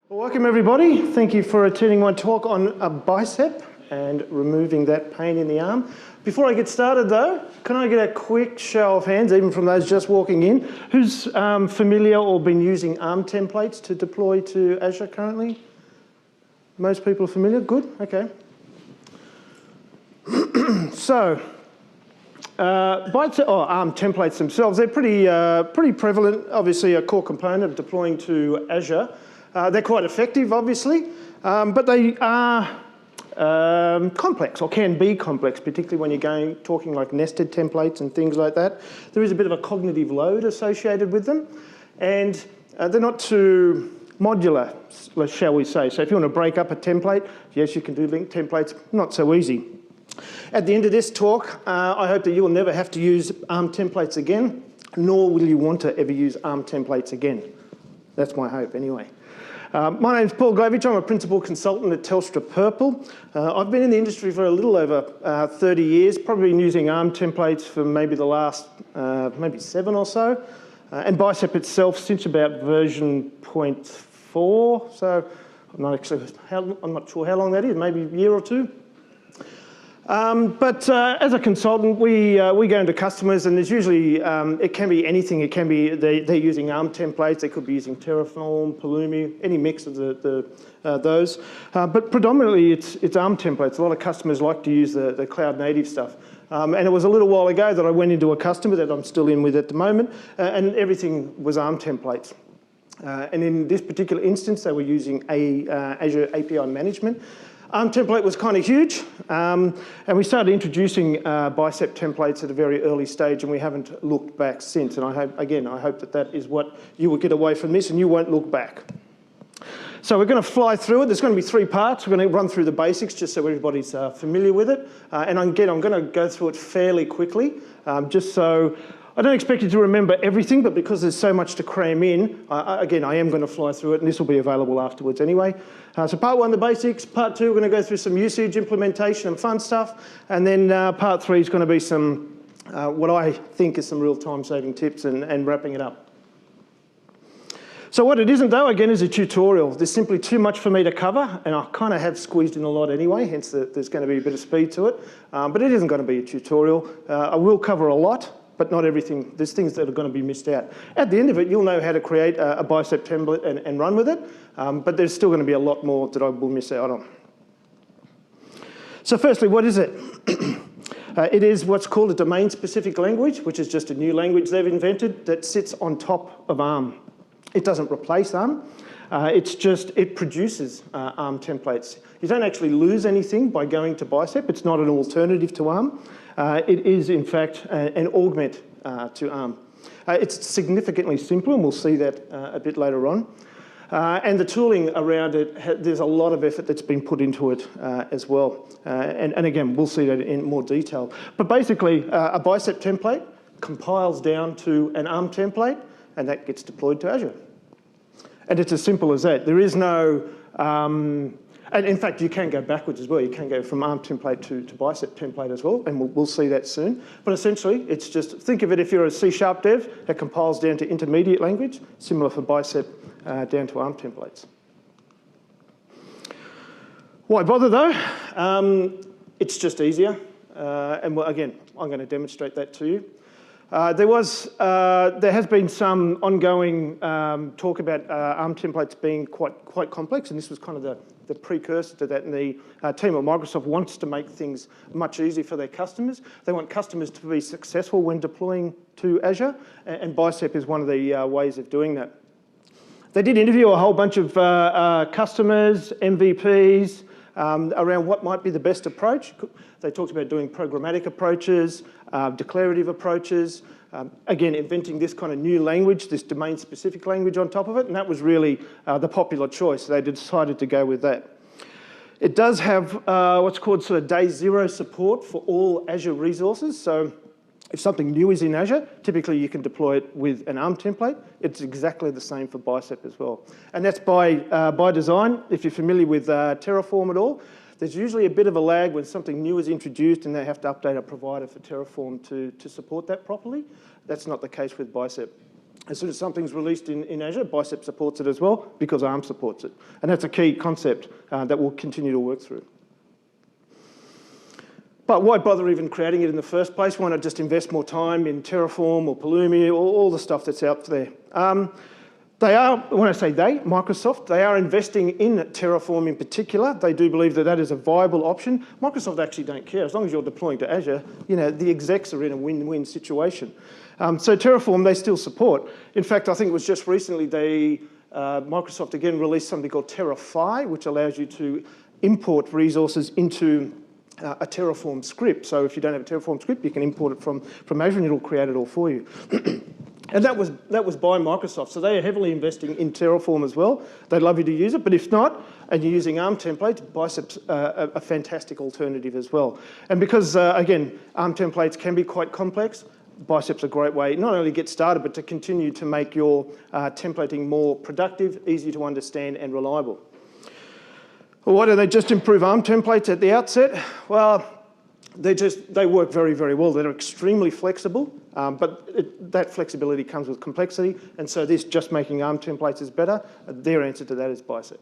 Well, welcome everybody. Thank you for attending my talk on a bicep and removing that pain in the arm. Before I get started though, can I get a quick show of hands, even from those just walking in, who's familiar or been using ARM templates to deploy to Azure currently? Most people are familiar? Good, okay. So, bicep, or ARM templates themselves, they're pretty prevalent, obviously a core component of deploying to Azure. They're quite effective, obviously, but they are complex, or can be complex, particularly when you're talking like nested templates and things like that. There is a bit of a cognitive load associated with them, and they're not too modular, shall we say. So if you want to break up a template, yes, you can do linked templates, not so easy. At the end of this talk, I hope that you will never have to use ARM templates again, nor will you want to ever use ARM templates again. That's my hope anyway. My name's Paul Glavich. I'm a principal consultant at Telstra Purple. I've been in the industry for a little over 30 years, probably been using ARM templates for maybe the last maybe 7 or so, and Bicep itself since about version 0.4. So I'm not sure how long that is, maybe a year or two. But as a consultant, we go into customers, and there's usually, it can be anything. It can be they're using ARM templates, they could be using Terraform, Pulumi, any mix of those. But predominantly it's ARM templates. A lot of customers like to use the cloud native stuff. And it was a little while ago that I went into a customer that I'm still in with at the moment, and everything was ARM templates. And in this particular instance, they were using Azure API management. ARM template was kind of huge, and we started introducing Bicep templates at a very early stage, and we haven't looked back since. And I hope that is what you will get away from this, and you won't look back. So we're going to fly through it. There's going to be 3 parts. We're going to run through the basics just so everybody's familiar with it. And again, I'm going to go through it fairly quickly, just so I don't expect you to remember everything, but because there's so much to cram in, again, I am going to fly through it, and this will be available afterwards anyway. So part 1, the basics. Part 2, we're going to go through some usage, implementation, and fun stuff. And then part 3 is going to be some, what I think is some real time-saving tips and wrapping it up. So what it isn't, though, again, is a tutorial. There's simply too much for me to cover, and I kind of have squeezed in a lot anyway, hence there's going to be a bit of speed to it. But it isn't going to be a tutorial. I will cover a lot, but not everything. There's things that are going to be missed out. At the end of it, you'll know how to create a Bicep template and run with it, but there's still going to be a lot more that I will miss out on. So firstly, what is it? It is what's called a domain-specific language, which is just a new language they've invented that sits on top of ARM. It doesn't replace ARM. It produces ARM templates. You don't actually lose anything by going to Bicep. It's not an alternative to ARM. It is, in fact, an augment to ARM. It's significantly simpler, and we'll see that a bit later on. And the tooling around it, there's a lot of effort that's been put into it as well. And again, we'll see that in more detail. But basically, a Bicep template compiles down to an ARM template, and that gets deployed to Azure. And it's as simple as that. There is no... and in fact, you can go backwards as well. You can go from ARM template to Bicep template as well, and we'll see that soon. But essentially, it's just, think of it if you're a C# dev, it compiles down to intermediate language, similar for Bicep down to ARM templates. Why bother though? It's just easier. And again, I'm going to demonstrate that to you. There has been some ongoing talk about ARM templates being quite complex, and this was kind of the precursor to that. And the team at Microsoft wants to make things much easier for their customers. They want customers to be successful when deploying to Azure, and Bicep is one of the ways of doing that. They did interview a whole bunch of customers, MVPs, around what might be the best approach. They talked about doing programmatic approaches, declarative approaches, again, inventing this kind of new language, this domain-specific language on top of it, and that was really the popular choice. They decided to go with that. It does have what's called sort of day 0 support for all Azure resources. So if something new is in Azure, typically you can deploy it with an ARM template. It's exactly the same for Bicep as well. And that's by design. If you're familiar with Terraform at all, there's usually a bit of a lag when something new is introduced and they have to update a provider for Terraform to support that properly. That's not the case with Bicep. As soon as something's released in Azure, Bicep supports it as well because ARM supports it. And that's a key concept that we'll continue to work through. But why bother even creating it in the first place? Why not just invest more time in Terraform or Pulumi or all the stuff that's out there? They are, when I say they, Microsoft, they are investing in Terraform in particular. They do believe that that is a viable option. Microsoft actually don't care. As long as you're deploying to Azure, the execs are in a win-win situation. So Terraform, they still support. In fact, I think it was just recently Microsoft again released something called Terrafy, which allows you to import resources into a Terraform script. So if you don't have a Terraform script, you can import it from Azure and it'll create it all for you. And that was by Microsoft. So they are heavily investing in Terraform as well. They'd love you to use it, but if not, and you're using ARM templates, Bicep's a fantastic alternative as well. And because, again, ARM templates can be quite complex, Bicep's a great way not only to get started, but to continue to make your templating more productive, easy to understand, and reliable. Well, why do they just improve ARM templates at the outset? Well, they work very, very well. They're extremely flexible, but that flexibility comes with complexity, and so this just making ARM templates is better. Their answer to that is Bicep.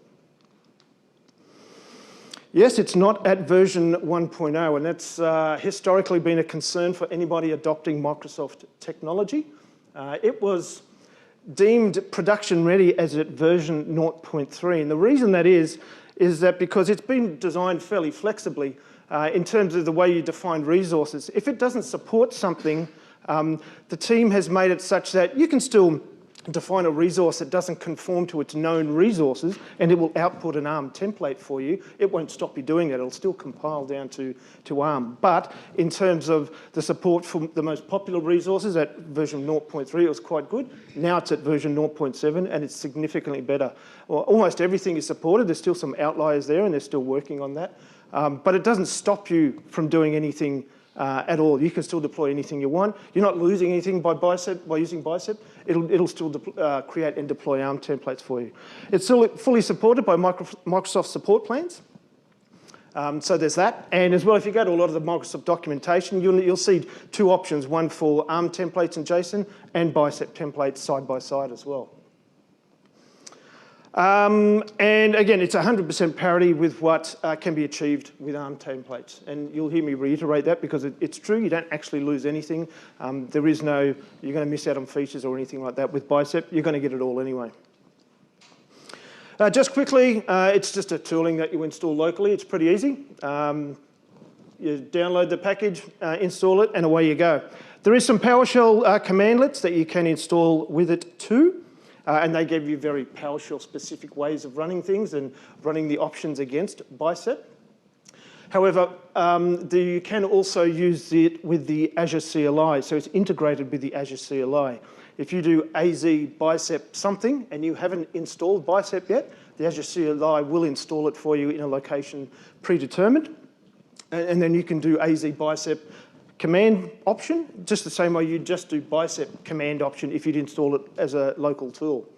Yes, it's not at version 1.0, and that's historically been a concern for anybody adopting Microsoft technology. It was deemed production ready as at version 0.3, and the reason that is that because it's been designed fairly flexibly in terms of the way you define resources. If it doesn't support something, the team has made it such that you can still define a resource that doesn't conform to its known resources and it will output an ARM template for you. It won't stop you doing that. It'll still compile down to ARM. But in terms of the support for the most popular resources at version 0.3, it was quite good. Now it's at version 0.7 and it's significantly better. Well, almost everything is supported. There's still some outliers there and they're still working on that. But it doesn't stop you from doing anything at all. You can still deploy anything you want. You're not losing anything by using Bicep. It'll still create and deploy ARM templates for you. It's still fully supported by Microsoft support plans. So there's that. And as well, if you go to a lot of the Microsoft documentation, you'll see two options, one for ARM templates in JSON and Bicep templates side by side as well. And again, it's 100% parity with what can be achieved with ARM templates. And you'll hear me reiterate that because it's true, you don't actually lose anything. There is no, you're going to miss out on features or anything like that with Bicep. You're going to get it all anyway. Just quickly, it's just a tooling that you install locally. It's pretty easy. You download the package, install it, and away you go. There is some PowerShell commandlets that you can install with it too. And they give you very PowerShell specific ways of running things and running the options against Bicep. However, you can also use it with the Azure CLI, so it's integrated with the Azure CLI. If you do AZ Bicep something and you haven't installed Bicep yet, the Azure CLI will install it for you in a location predetermined. And then you can do AZ Bicep command option, just the same way you'd just do Bicep command option if you'd install it as a local tool.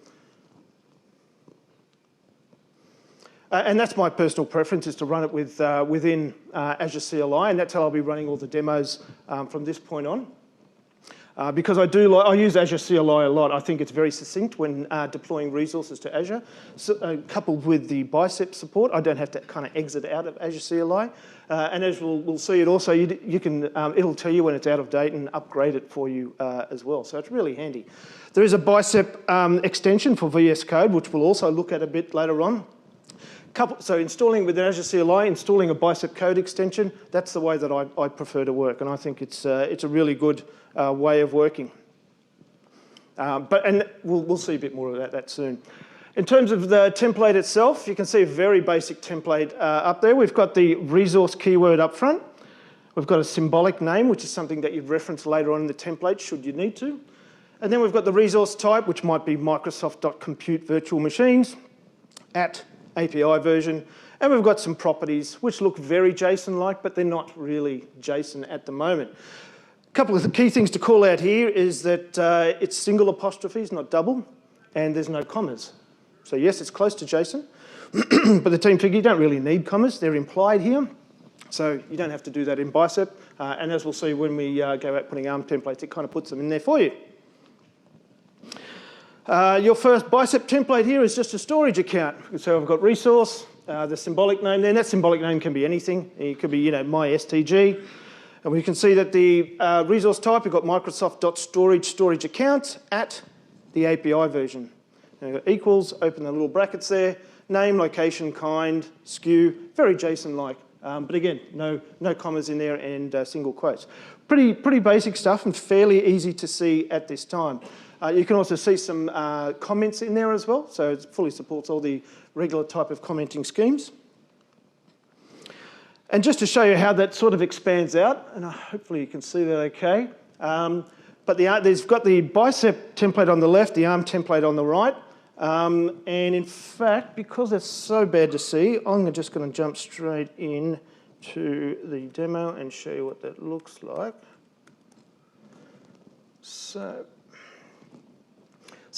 And that's my personal preference, is to run it within Azure CLI, and that's how I'll be running all the demos from this point on. Because I use Azure CLI a lot. I think it's very succinct when deploying resources to Azure. So, coupled with the Bicep support, I don't have to kind of exit out of Azure CLI. And as we'll see it also, you can, it'll tell you when it's out of date and upgrade it for you as well. So it's really handy. There is a Bicep extension for VS Code, which we'll also look at a bit later on. So installing with Azure CLI, installing a Bicep code extension, that's the way that I prefer to work, and I think it's a really good way of working. And we'll see a bit more of that soon. In terms of the template itself, you can see a very basic template up there. We've got the resource keyword up front. We've got a symbolic name, which is something that you'd reference later on in the template, should you need to. And then we've got the resource type, which might be Microsoft.compute virtual machines at API version, and we've got some properties which look very JSON-like, but they're not really JSON at the moment. A couple of the key things to call out here is that it's single apostrophes, not double, and there's no commas. So yes, it's close to JSON, but the team figure you don't really need commas. They're implied here, so you don't have to do that in Bicep. And as we'll see when we go out putting ARM templates, it kind of puts them in there for you. Your first Bicep template here is just a storage account. So I've got resource, the symbolic name there, and that symbolic name can be anything. It could be, my STG. And we can see that the resource type, we've got Microsoft.storage account at the API version. And we've got equals, open the little brackets there, name, location, kind, SKU, very JSON-like. But again, no commas in there and single quotes. Pretty basic stuff and fairly easy to see at this time. You can also see some comments in there as well, so it fully supports all the regular type of commenting schemes. And just to show you how that sort of expands out, and hopefully you can see that okay, but there's got the Bicep template on the left, the ARM template on the right, and in fact, because it's so bad to see, I'm just going to jump straight in to the demo and show you what that looks like. So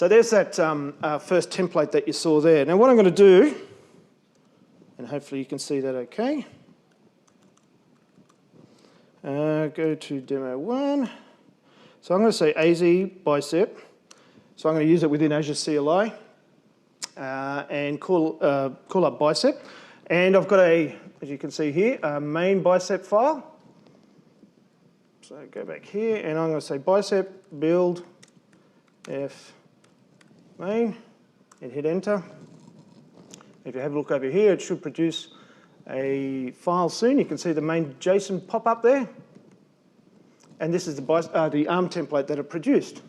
there's that first template that you saw there. Now what I'm going to do, and hopefully you can see that okay, go to demo 1. So I'm going to say AZ Bicep. So I'm going to use it within Azure CLI and call up Bicep. And I've got as you can see here, a main Bicep file. So go back here and I'm going to say Bicep build F main and hit enter. If you have a look over here, it should produce a file soon. You can see the main JSON pop up there. And this is the ARM template that it produced.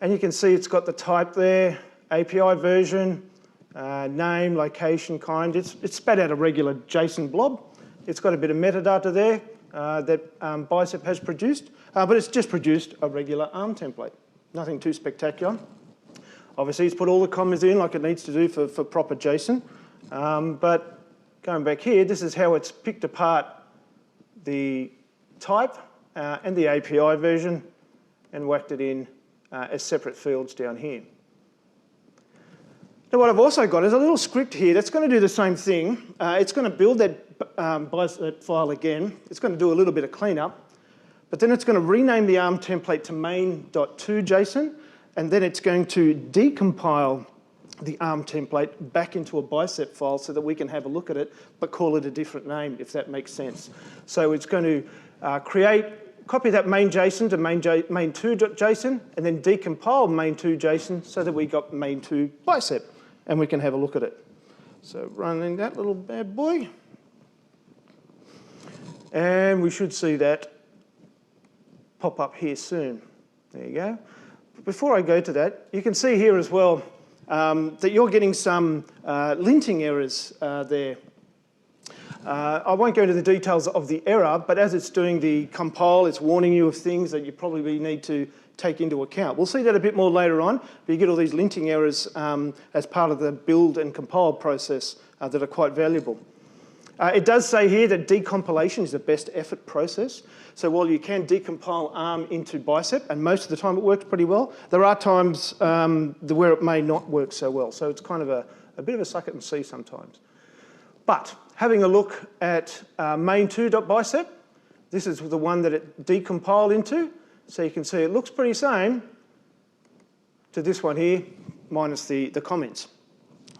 And you can see it's got the type there, API version, name, location, kind. It's spat out a regular JSON blob. It's got a bit of metadata there that Bicep has produced, but it's just produced a regular ARM template. Nothing too spectacular. Obviously, it's put all the commas in like it needs to do for proper JSON. But going back here, this is how it's picked apart the type and the API version and whacked it in as separate fields down here. Now what I've also got is a little script here that's going to do the same thing. It's going to build that Bicep file again. It's going to do a little bit of cleanup, but then it's going to rename the ARM template to main.toJSON, and then it's going to decompile the ARM template back into a Bicep file so that we can have a look at it, but call it a different name, if that makes sense. So it's going to copy that main JSON to main2.json, and then decompile main2.json so that we got main2 Bicep, and we can have a look at it. So running that little bad boy, and we should see that pop up here soon. There you go. Before I go to that, you can see here as well that you're getting some linting errors there. I won't go into the details of the error, but as it's doing the compile, it's warning you of things that you probably need to take into account. We'll see that a bit more later on, but you get all these linting errors as part of the build and compile process that are quite valuable. It does say here that decompilation is the best effort process. So while you can decompile ARM into Bicep, and most of the time it works pretty well, there are times where it may not work so well. So it's kind of a bit of a suck it and see sometimes. But having a look at main2.bicep, this is the one that it decompiled into. So you can see it looks pretty same to this one here, minus the comments.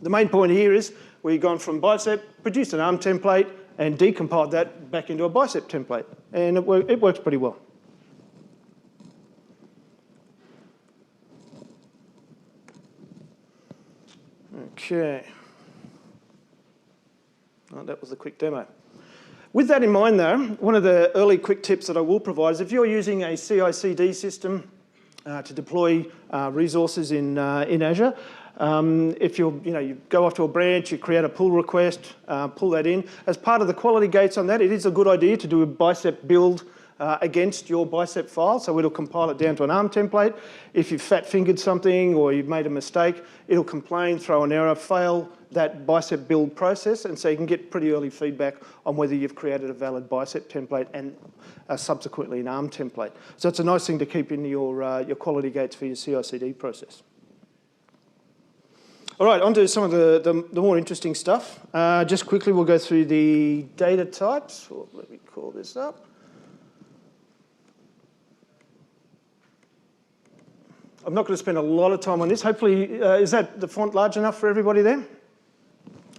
The main point here is we've gone from Bicep, produced an ARM template, and decompiled that back into a Bicep template. And it works pretty well. Okay. Oh, that was a quick demo. With that in mind though, one of the early quick tips that I will provide is if you're using a CI/CD system to deploy resources in Azure, if you go off to a branch, you create a pull request, pull that in. As part of the quality gates on that, it is a good idea to do a Bicep build against your Bicep file, so it'll compile it down to an ARM template. If you've fat-fingered something or you've made a mistake, it'll complain, throw an error, fail that Bicep build process, and so you can get pretty early feedback on whether you've created a valid Bicep template and subsequently an ARM template. So it's a nice thing to keep in your quality gates for your CI/CD process. All right, on to some of the more interesting stuff. Just quickly, we'll go through the data types. Well, let me call this up. I'm not going to spend a lot of time on this. Hopefully, is that the font large enough for everybody there?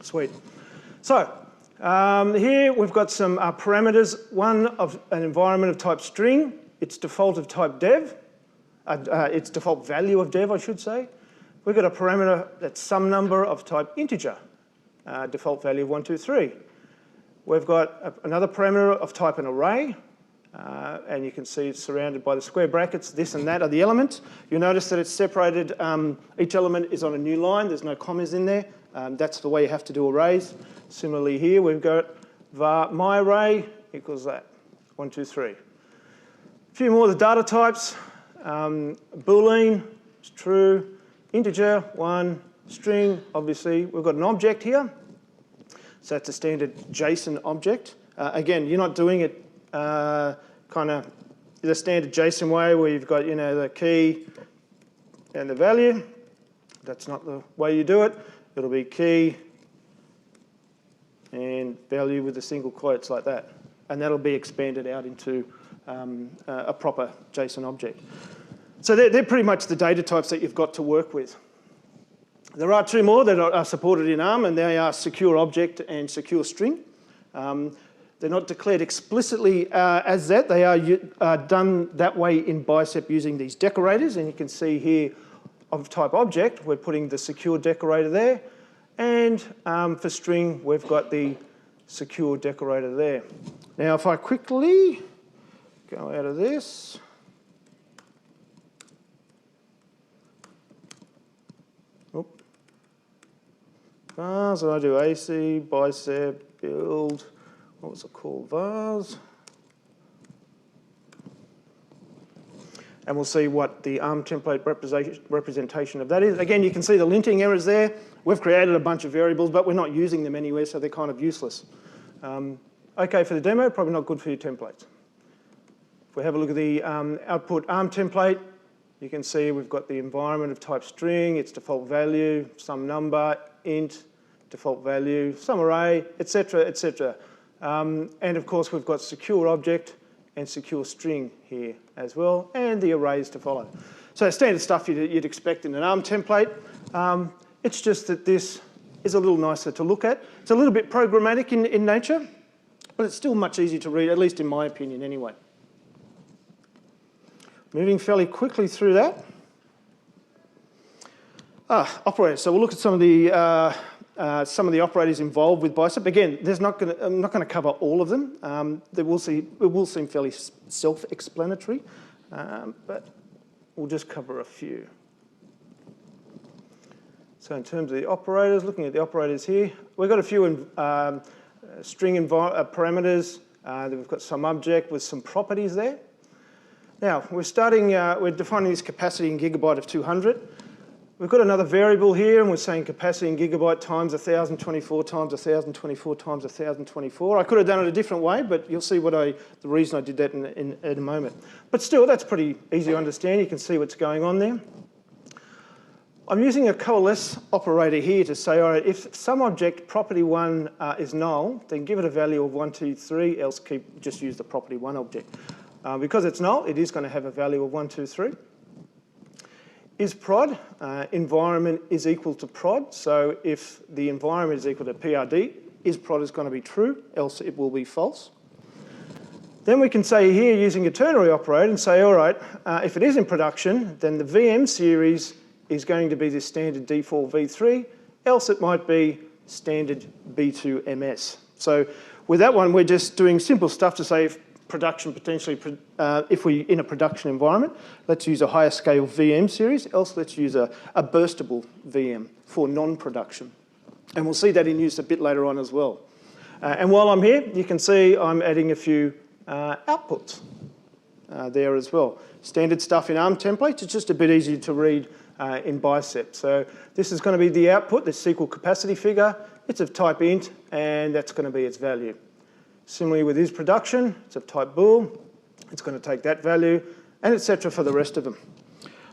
Sweet. So here we've got some parameters. One of an environment of type string, its default of type dev, its default value of dev, I should say. We've got a parameter that's some number of type integer, default value of 1, 2, 3. We've got another parameter of type an array, and you can see it's surrounded by the square brackets. This and that are the elements. You'll notice that it's separated. Each element is on a new line. There's no commas in there. That's the way you have to do arrays. Similarly here, we've got var my array equals that, 1, 2, 3. A few more of the data types. Boolean is true. Integer, 1. String, obviously. We've got an object here. So that's a standard JSON object. Again, you're not doing it kind of the standard JSON way where you've got, the key and the value. That's not the way you do it. It'll be key and value with a single quotes like that. And that'll be expanded out into a proper JSON object. So they're pretty much the data types that you've got to work with. There are two more that are supported in ARM, and they are secure object and secure string. They're not declared explicitly as that. They are done that way in Bicep using these decorators, and you can see here of type object, we're putting the secure decorator there, and for string, we've got the secure decorator there. Now, if I quickly go out of this, vars, and I do AC, Bicep, build, what was it called, vars. And we'll see what the ARM template representation of that is. Again, you can see the linting errors there. We've created a bunch of variables, but we're not using them anywhere, so they're kind of useless. Okay for the demo, probably not good for your templates. If we have a look at the output ARM template, you can see we've got the environment of type string, its default value, some number, int, default value, some array, etc., etc. And of course, we've got secure object and secure string here as well, and the arrays to follow. So standard stuff you'd expect in an ARM template. It's just that this is a little nicer to look at. It's a little bit programmatic in nature, but it's still much easier to read, at least in my opinion anyway. Moving fairly quickly through that. Operators. So we'll look at some of the operators involved with Bicep. Again, I'm not going to cover all of them. It will seem fairly self-explanatory, but we'll just cover a few. So in terms of the operators, looking at the operators here, we've got a few string parameters. We've got some object with some properties there. Now, we're defining this capacity in gigabyte of 200. We've got another variable here, and we're saying capacity in gigabyte times 1024 times 1024 times 1024. I could have done it a different way, but you'll see the reason I did that in a moment. But still, that's pretty easy to understand. You can see what's going on there. I'm using a coalesce operator here to say, all right, if some object property 1 is null, then give it a value of 1, 2, 3, else just use the property 1 object. Because it's null, it is going to have a value of 1, 2, 3. Is prod, environment is equal to prod. So if the environment is equal to PRD, is prod is going to be true, else it will be false. Then we can say here using a ternary operator and say, all right, if it is in production, then the VM series is going to be the standard default v3, else it might be standard B2MS. So with that one, we're just doing simple stuff to say if production potentially, if we're in a production environment, let's use a higher scale VM series, else let's use a burstable VM for non-production. And we'll see that in use a bit later on as well. And while I'm here, you can see I'm adding a few outputs there as well. Standard stuff in ARM templates, it's just a bit easier to read in Bicep. So this is going to be the output, the SQL capacity figure. It's of type int, and that's going to be its value. Similarly with is production, it's of type bool. It's going to take that value, and etc. for the rest of them.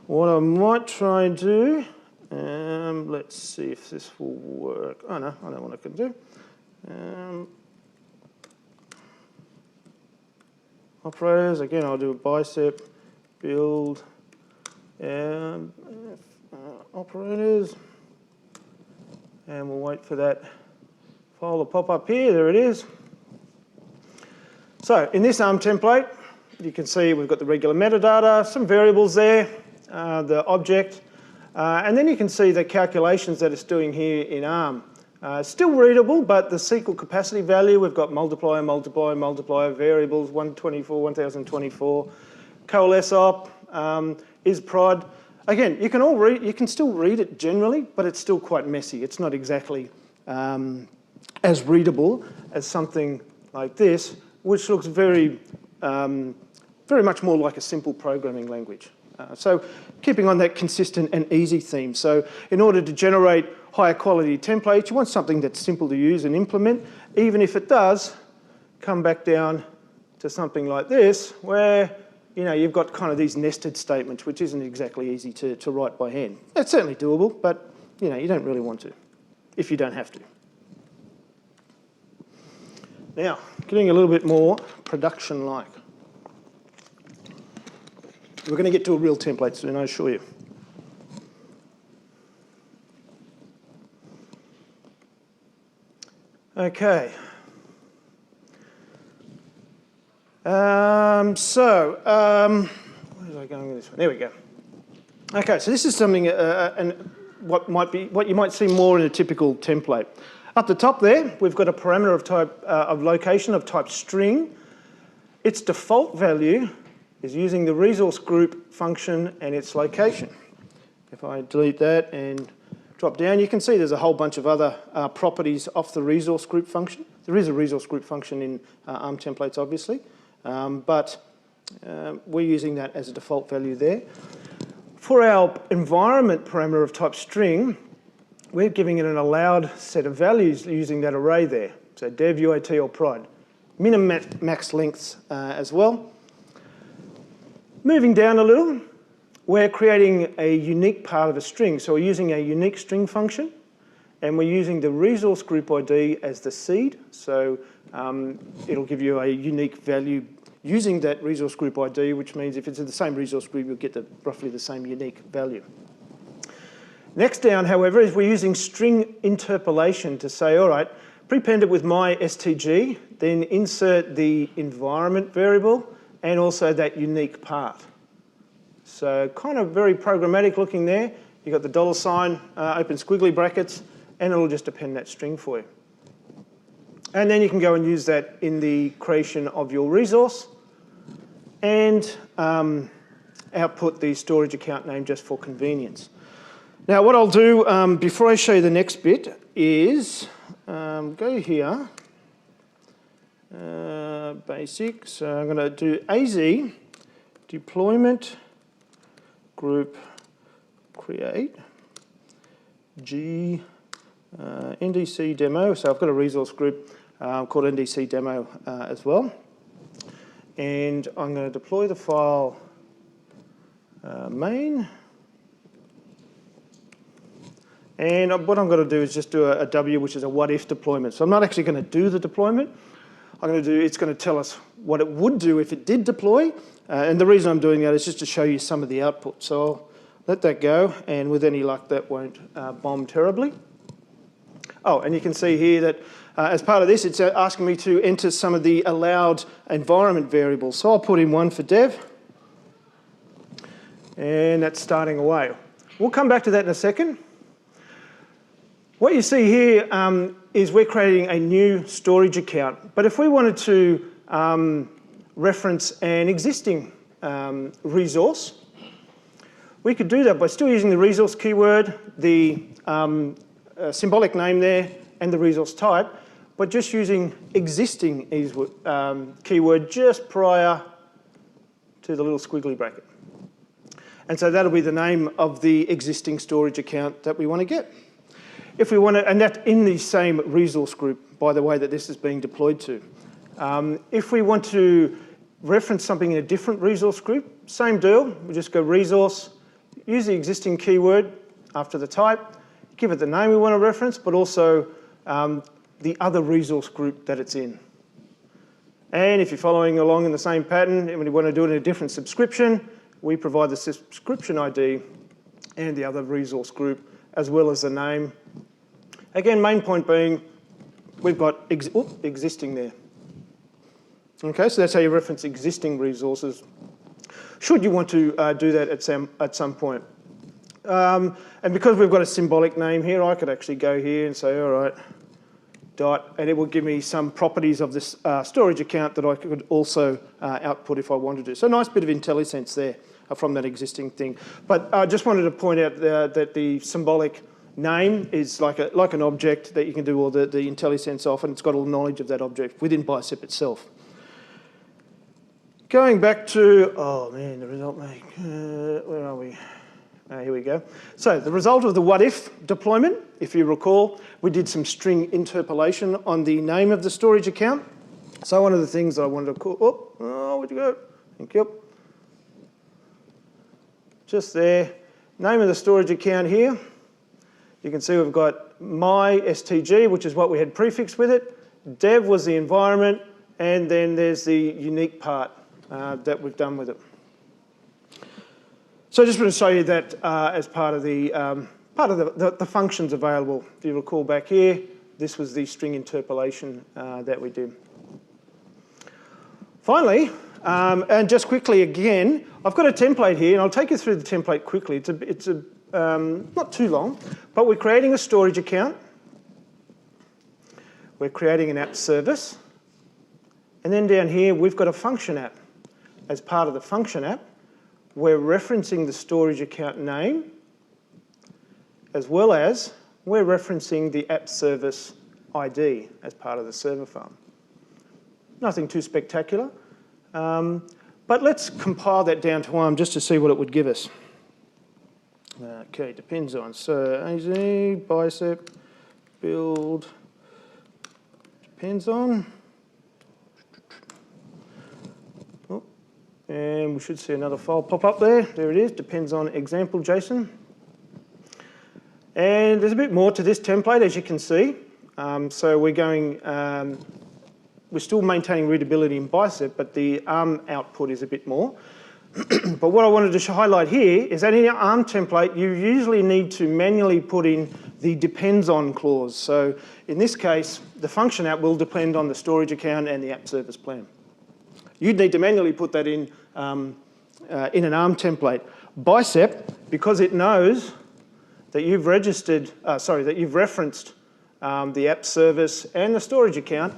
What I might try and do, let's see if this will work. Oh no, I know what I can do. Operators, again, I'll do a Bicep, build, Operators, and we'll wait for that file to pop up here. There it is. So in this ARM template, you can see we've got the regular metadata, some variables there, the object, and then you can see the calculations that it's doing here in ARM. Still readable, but the SQL capacity value, we've got multiplier, multiplier, multiplier, variables, 124, 1024, coalesce op, is prod. Again, you can still read it generally, but it's still quite messy. It's not exactly as readable as something like this, which looks very much more like a simple programming language. So keeping on that consistent and easy theme. So in order to generate higher quality templates, you want something that's simple to use and implement, even if it does come back down to something like this, where you've got kind of these nested statements, which isn't exactly easy to write by hand. It's certainly doable, but you don't really want to, if you don't have to. Now, getting a little bit more production-like. We're going to get to a real template soon, I assure you. Okay. Where was I going with this one? There we go. Okay, so this is something, what you might see more in a typical template. Up the top there, we've got a parameter of type of location of type string. Its default value is using the resource group function and its location. If I delete that and drop down, you can see there's a whole bunch of other properties off the resource group function. There is a resource group function in ARM templates, obviously, but we're using that as a default value there. For our environment parameter of type string, we're giving it an allowed set of values using that array there. So dev, UAT, or prod. Min and max lengths as well. Moving down a little, we're creating a unique part of a string. So we're using a unique string function, and we're using the resource group ID as the seed. So it'll give you a unique value using that resource group ID, which means if it's in the same resource group, you'll get roughly the same unique value. Next down, however, is we're using string interpolation to say, all right, prepend it with my STG, then insert the environment variable and also that unique part. So kind of very programmatic looking there. You've got the $, open squiggly brackets, and it'll just append that string for you. And then you can go and use that in the creation of your resource and output the storage account name just for convenience. Now what I'll do before I show you the next bit is go here, basic, so I'm going to do AZ, deployment group create, G, NDC demo, so I've got a resource group called NDC demo as well. And I'm going to deploy the file main. And what I'm going to do is just do a W, which is a what if deployment. So I'm not actually going to do the deployment. It's going to tell us what it would do if it did deploy. And the reason I'm doing that is just to show you some of the output. So I'll let that go, and with any luck, that won't bomb terribly. Oh, and you can see here that as part of this, it's asking me to enter some of the allowed environment variables. So I'll put in one for dev, and that's starting away. We'll come back to that in a second. What you see here is we're creating a new storage account. But if we wanted to reference an existing resource, we could do that by still using the resource keyword, the symbolic name there, and the resource type, but just using existing keyword just prior to the little squiggly bracket. And so that'll be the name of the existing storage account that we want to get. If we want to, and that's in the same resource group, by the way, that this is being deployed to. If we want to reference something in a different resource group, same deal. We just go resource, use the existing keyword after the type, give it the name we want to reference, but also the other resource group that it's in. And if you're following along in the same pattern, and we want to do it in a different subscription, we provide the subscription ID and the other resource group, as well as the name. Again, main point being, we've got existing there. Okay, so that's how you reference existing resources, should you want to do that at some point. And because we've got a symbolic name here, I could actually go here and say, all right, dot, and it will give me some properties of this storage account that I could also output if I wanted to. So a nice bit of IntelliSense there from that existing thing. But I just wanted to point out that the symbolic name is like an object that you can do all the IntelliSense off, and it's got all knowledge of that object within Bicep itself. Going back to, oh man, the result, mate. Where are we? Here we go. So the result of the what if deployment, if you recall, we did some string interpolation on the name of the storage account. So one of the things I wanted to call, where'd you go? Thank you. Just there, name of the storage account here. You can see we've got my STG, which is what we had prefixed with it. Dev was the environment, and then there's the unique part that we've done with it. So I just want to show you that as part of the functions available. If you recall back here, this was the string interpolation that we did. Finally, and just quickly again, I've got a template here, and I'll take you through the template quickly. It's not too long, but we're creating a storage account. We're creating an app service. And then down here, we've got a function app. As part of the function app, we're referencing the storage account name, as well as we're referencing the app service ID as part of the server farm. Nothing too spectacular, but let's compile that down to ARM just to see what it would give us. Okay, depends on. So AZ, Bicep, build, depends on. And we should see another file pop up there. There it is, depends on example JSON. And there's a bit more to this template, as you can see. So we're going, we're still maintaining readability in Bicep, but the ARM output is a bit more. But what I wanted to highlight here is that in your ARM template, you usually need to manually put in the depends on clause. So in this case, the function app will depend on the storage account and the app service plan. You'd need to manually put that in an ARM template. Bicep, because it knows that you've registered, that you've referenced the app service and the storage account,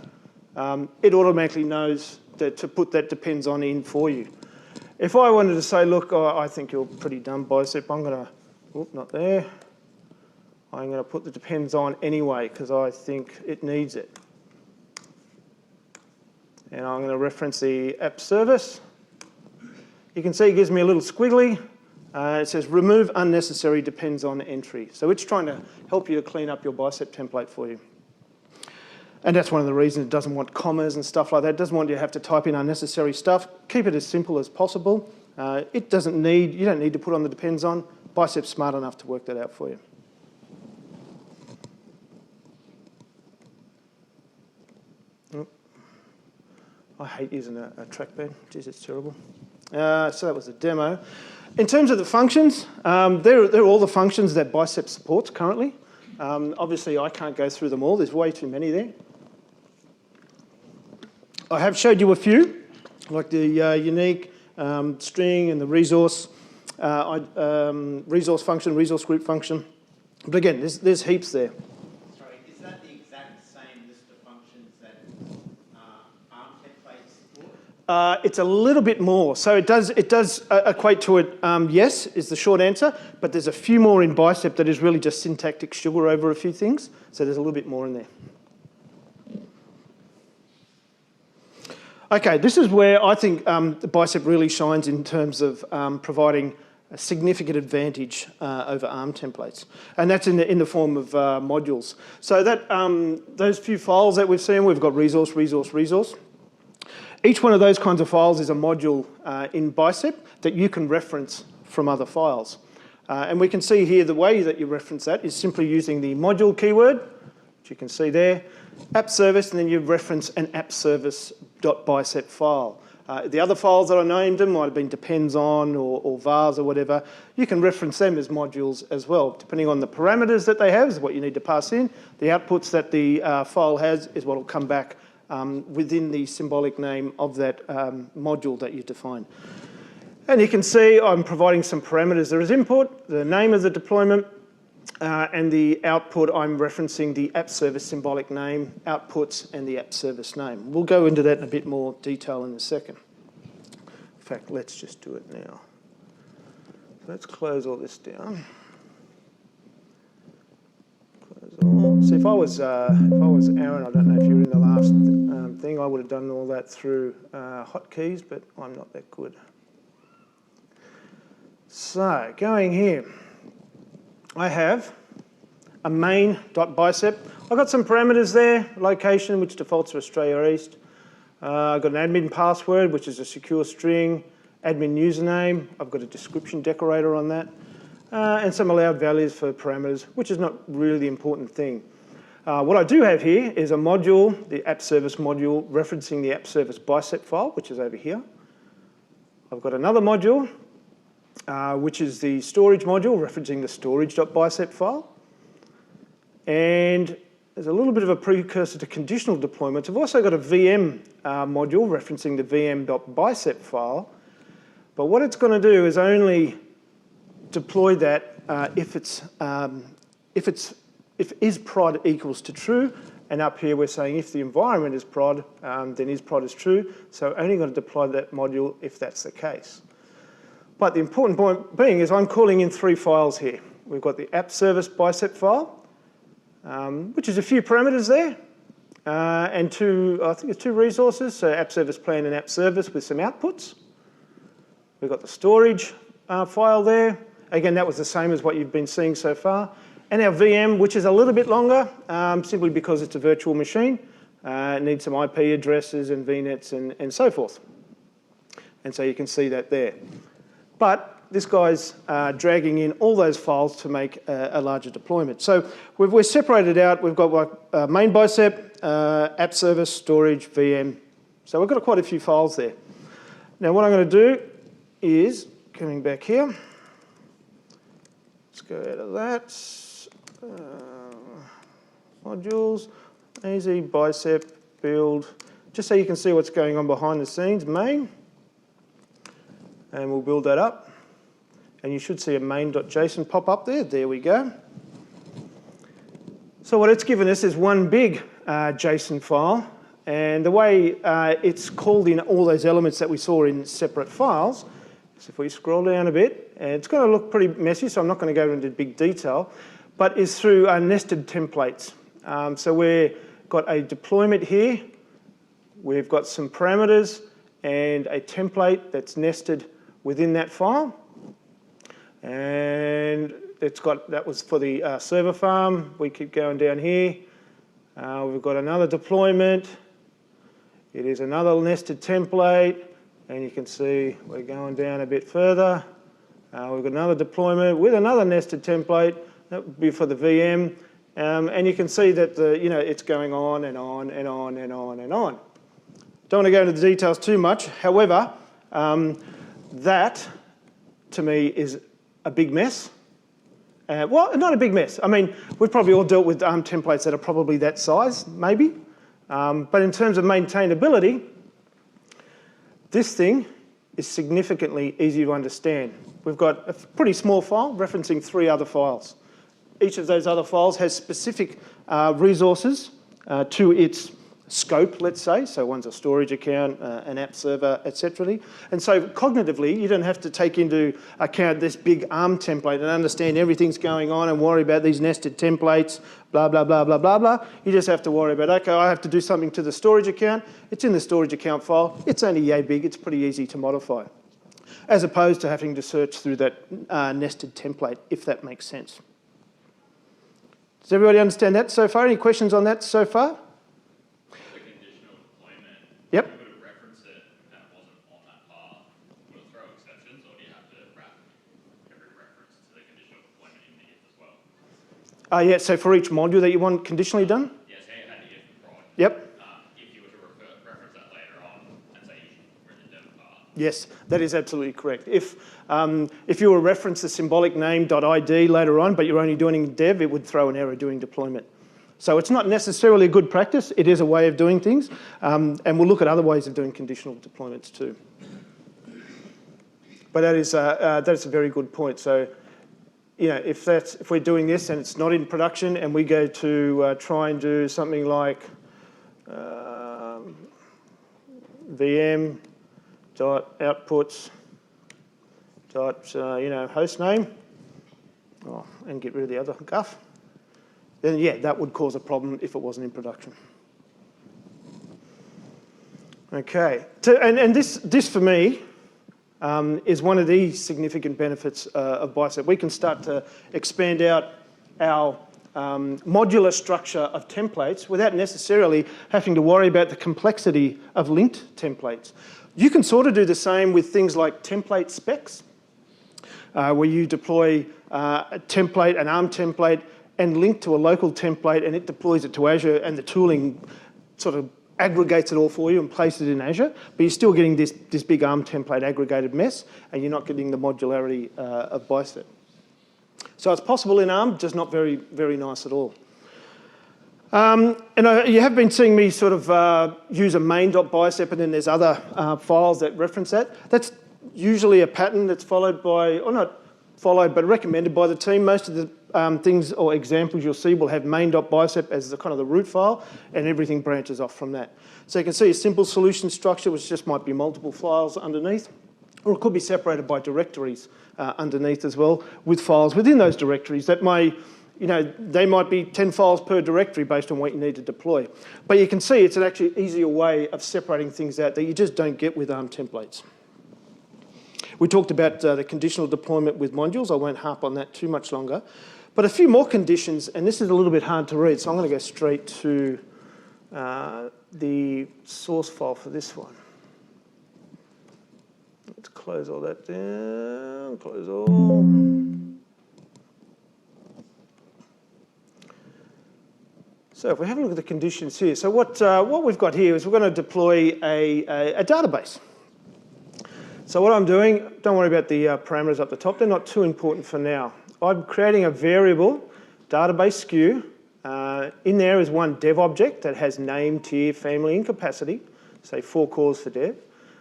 it automatically knows that to put that depends on in for you. If I wanted to say, look, I think you're pretty dumb, Bicep, I'm going to, not there. I'm going to put the depends on anyway because I think it needs it. And I'm going to reference the app service. You can see it gives me a little squiggly. It says remove unnecessary depends on entry. So it's trying to help you to clean up your Bicep template for you. And that's one of the reasons it doesn't want commas and stuff like that. It doesn't want you to have to type in unnecessary stuff. Keep it as simple as possible. It doesn't need, you don't need to put on the depends on. Bicep's smart enough to work that out for you. I hate using a trackpad. Jeez, it's terrible. So that was a demo. In terms of the functions, they're all the functions that Bicep supports currently. Obviously, I can't go through them all. There's way too many there. I have showed you a few, like the unique string and the resource function, resource group function. But again, there's heaps there. Sorry, is that the exact same list of functions that ARM templates support? It's a little bit more. So it does equate to it, yes, is the short answer, but there's a few more in Bicep that is really just syntactic sugar over a few things. So there's a little bit more in there. Okay, this is where I think the Bicep really shines in terms of providing a significant advantage over ARM templates. And that's in the form of modules. So that those few files that we've seen, we've got resource, resource, resource. Each one of those kinds of files is a module in Bicep that you can reference from other files. And we can see here the way that you reference that is simply using the module keyword, which you can see there, app service, and then you reference an app service.bicep file. The other files that I named them might have been depends on or vars or whatever. You can reference them as modules as well. Depending on the parameters that they have is what you need to pass in. The outputs that the file has is what will come back within the symbolic name of that module that you define. And you can see I'm providing some parameters. There is input, the name of the deployment, and the output, I'm referencing the app service symbolic name, outputs, and the app service name. We'll go into that in a bit more detail in a second. In fact, let's just do it now. Let's close all this down. Close all. So if I was Aaron, I don't know if you were in the last thing, I would have done all that through hotkeys, but I'm not that good. So going here. I have a main.bicep. I've got some parameters there, location, which defaults to Australia East. I've got an admin password, which is a secure string, admin username. I've got a description decorator on that, and some allowed values for parameters, which is not really the important thing. What I do have here is a module, the app service module, referencing the app service bicep file, which is over here. I've got another module, which is the storage module, referencing the storage.bicep file. And there's a little bit of a precursor to conditional deployments. I've also got a VM module, referencing the vm.bicep file. But what it's going to do is only deploy that if isProd equals to true. And up here we're saying if the environment is prod, then isProd is true. So only going to deploy that module if that's the case. But the important point being is I'm calling in 3 files here. We've got the app service bicep file, which is a few parameters there, and I think it's 2 resources, so app service plan and app service with some outputs. We've got the storage file there. Again, that was the same as what you've been seeing so far. And our VM, which is a little bit longer, simply because it's a virtual machine. It needs some IP addresses and VNets and so forth. And so you can see that there. But this guy's dragging in all those files to make a larger deployment. So we're separated out. We've got like main bicep, app service, storage, VM. So we've got quite a few files there. Now what I'm going to do is, coming back here, let's go out of that. Modules, easy, bicep, build, just so you can see what's going on behind the scenes, main. And we'll build that up. And you should see a main.json pop up there. There we go. So what it's given us is one big JSON file. And the way it's called in all those elements that we saw in separate files, so if we scroll down a bit, and it's going to look pretty messy, so I'm not going to go into big detail, but is through nested templates. So we've got a deployment here. We've got some parameters and a template that's nested within that file. And it's got, that was for the server farm. We keep going down here. We've got another deployment. It is another nested template. And you can see we're going down a bit further. We've got another deployment with another nested template. That would be for the VM. And you can see that it's going on and on and on and on and on. Don't want to go into the details too much. However, that, to me, is a big mess. Well, not a big mess. I mean, we've probably all dealt with templates that are probably that size, maybe. But in terms of maintainability, this thing is significantly easier to understand. We've got a pretty small file referencing 3 other files. Each of those other files has specific resources to its scope, let's say. So one's a storage account, an app server, etc. And so cognitively, you don't have to take into account this big ARM template and understand everything's going on and worry about these nested templates, blah, blah, blah, blah, blah, blah. You just have to worry about, okay, I have to do something to the storage account. It's in the storage account file. It's only yay big. It's pretty easy to modify, as opposed to having to search through that nested template, if that makes sense. Does everybody understand that so far? Any questions on that so far? Yep. If you were to reference it and it wasn't on that path, will it throw exceptions, or do you have to wrap every reference to the conditional deployment in the if as well? Yeah, so for each module that you want conditionally done? Yes, say it had the if and prod. Yep. If you were to reference that later on and say you should Yes, that is absolutely correct. If you were reference the symbolic name.id later on, but you're only doing it in dev, it would throw an error doing deployment. So it's not necessarily a good practice. It is a way of doing things, and we'll look at other ways of doing conditional deployments too. But that's a very good point. So, you know, if we're doing this and it's not in production, and we go to try and do something like VM dot outputs dot host name, and get rid of the other guff, then yeah, that would cause a problem if it wasn't in production. Okay, and this for me is one of the significant benefits of Bicep. We can start to expand out our modular structure of templates without necessarily having to worry about the complexity of linked templates. You can sort of do the same with things like template specs, where you deploy a template, an ARM template, and link to a local template, and it deploys it to Azure, and the tooling sort of aggregates it all for you and places it in Azure, but you're still getting this big ARM template aggregated mess, and you're not getting the modularity of Bicep. So it's possible in ARM, just not very, very nice at all. You have been seeing me sort of use a main.bicep, and then there's other files that reference that. That's usually a pattern that's followed by, or not followed, but recommended by the team. Most of the things or examples you'll see will have main.bicep as the kind of the root file, and everything branches off from that. So you can see a simple solution structure, which just might be multiple files underneath, or it could be separated by directories underneath as well, with files within those directories that may, they might be 10 files per directory based on what you need to deploy. But you can see it's an actually easier way of separating things out that you just don't get with ARM templates. We talked about the conditional deployment with modules. I won't harp on that too much longer. But a few more conditions, and this is a little bit hard to read, so I'm going to go straight to the source file for this one. Let's close all that down, close all. So if we have a look at the conditions here, so what we've got here is we're going to deploy a database. So what I'm doing, don't worry about the parameters up the top, they're not too important for now. I'm creating a variable, database SKU. In there is one dev object that has name, tier, family, and capacity, say 4 cores for dev.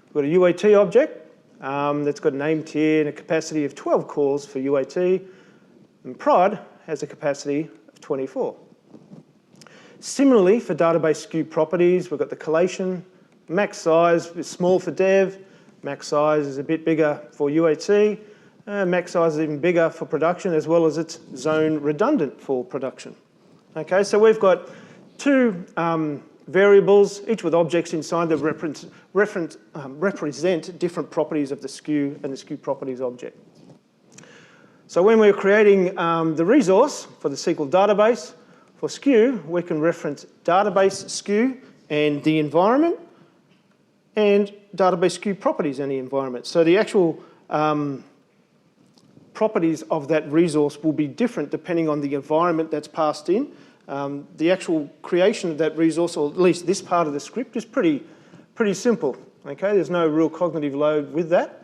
We've got a UAT object that's got a name, tier, and a capacity of 12 cores for UAT, and prod has a capacity of 24. Similarly, for database SKU properties, we've got the collation, max size is small for dev, max size is a bit bigger for UAT, max size is even bigger for production, as well as it's zone redundant for production. Okay, so we've got two variables, each with objects inside that represent different properties of the SKU and the SKU properties object. So when we're creating the resource for the SQL database, for SKU, we can reference database SKU and the environment, and database SKU properties and the environment. So the actual properties of that resource will be different depending on the environment that's passed in. The actual creation of that resource, or at least this part of the script, is pretty simple. Okay, there's no real cognitive load with that.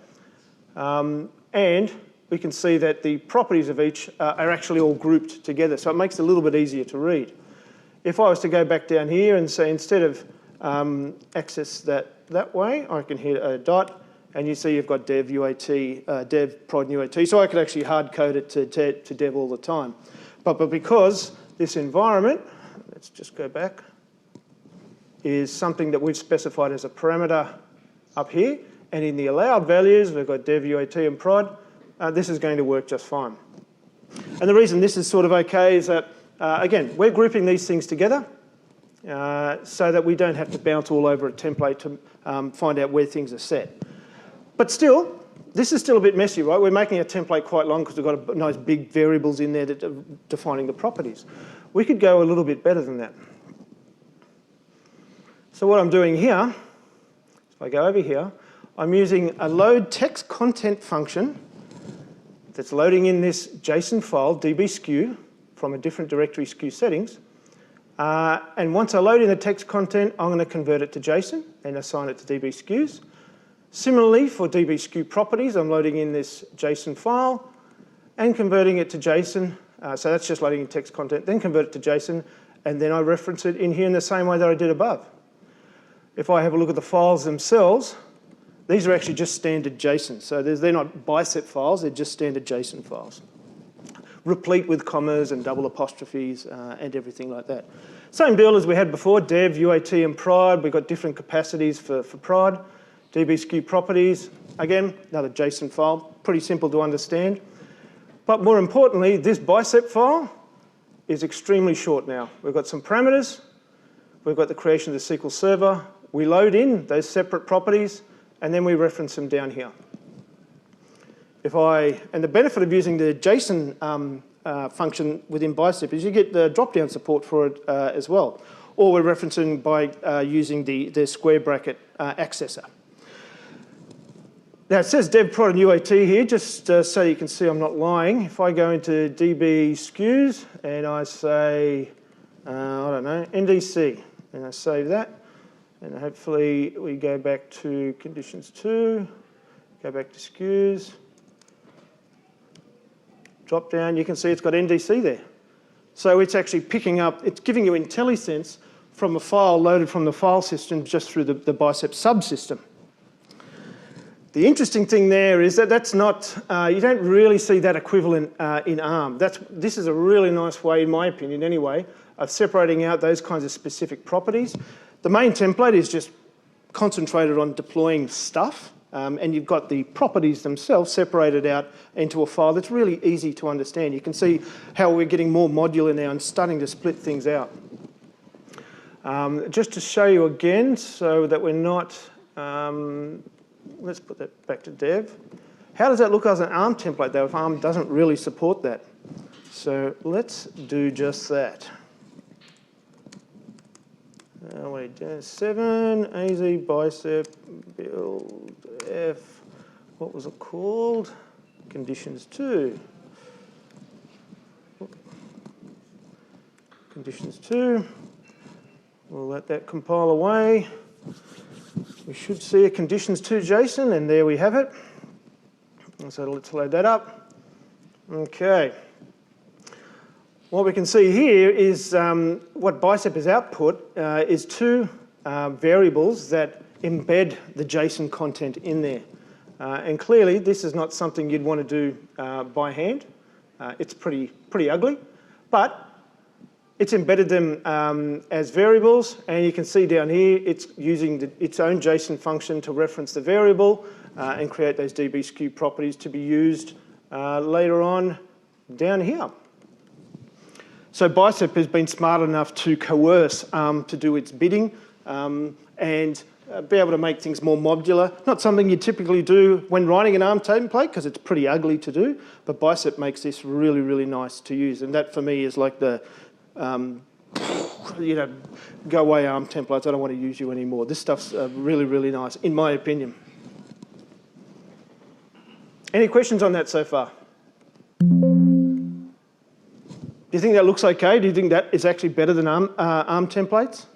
And we can see that the properties of each are actually all grouped together, so it makes it a little bit easier to read. If I was to go back down here and say, instead of access that way, I can hit a dot, and you see you've got dev UAT, dev prod UAT, so I could actually hard code it to dev all the time. But because this environment, let's just go back, is something that we've specified as a parameter up here, and in the allowed values, we've got dev UAT and prod, this is going to work just fine. And the reason this is sort of okay is that, again, we're grouping these things together so that we don't have to bounce all over a template to find out where things are set. But still, this is still a bit messy, right? We're making a template quite long because we've got nice big variables in there that are defining the properties. We could go a little bit better than that. So what I'm doing here, if I go over here, I'm using a load text content function that's loading in this JSON file, dbSKU, from a different directory SKU settings. And once I load in the text content, I'm going to convert it to JSON and assign it to dbSKUs. Similarly, for DB SKU properties, I'm loading in this JSON file and converting it to JSON. So that's just loading in text content, then convert it to JSON, and then I reference it in here in the same way that I did above. If I have a look at the files themselves, these are actually just standard JSON. So they're not Bicep files, they're just standard JSON files, replete with commas and double apostrophes and everything like that. Same deal as we had before, dev, UAT, and prod. We've got different capacities for prod. DB SKU properties, again, another JSON file, pretty simple to understand. But more importantly, this Bicep file is extremely short now. We've got some parameters, we've got the creation of the SQL Server, we load in those separate properties, and then we reference them down here. And the benefit of using the JSON function within Bicep is you get the drop-down support for it as well. Or we're referencing by using the square bracket accessor. Now it says dev prod and UAT here, just so you can see I'm not lying. If I go into DB SKUs and I say, I don't know, NDC, and I save that, and hopefully we go back to conditions 2, go back to SKUs, drop down, you can see it's got NDC there. So it's actually picking up, it's giving you IntelliSense from a file loaded from the file system just through the Bicep subsystem. The interesting thing there is that that's not, you don't really see that equivalent in ARM. This is a really nice way, in my opinion anyway, of separating out those kinds of specific properties. The main template is just concentrated on deploying stuff, and you've got the properties themselves separated out into a file that's really easy to understand. You can see how we're getting more modular now and starting to split things out. Just to show you again, so that we're not, let's put that back to dev. How does that look as an ARM template though if ARM doesn't really support that? So let's do just that. What are you doing? 7, AZ, Bicep, build, F, what was it called? Conditions 2. Conditions 2. We'll let that compile away. We should see a conditions 2 JSON, and there we have it. So let's load that up. Okay. What we can see here is what Bicep has output is 2 variables that embed the JSON content in there. And clearly, this is not something you'd want to do by hand. It's pretty ugly, but it's embedded them as variables, and you can see down here it's using its own JSON function to reference the variable and create those DB SKU properties to be used later on down here. So Bicep has been smart enough to coerce ARM to do its bidding and be able to make things more modular. Not something you typically do when writing an ARM template because it's pretty ugly to do, but Bicep makes this really, really nice to use. And that for me is like the, you know, go away ARM templates, I don't want to use you anymore. This stuff's really, really nice, in my opinion. Any questions on that so far? Do you think that looks okay? Do you think that is actually better than ARM templates?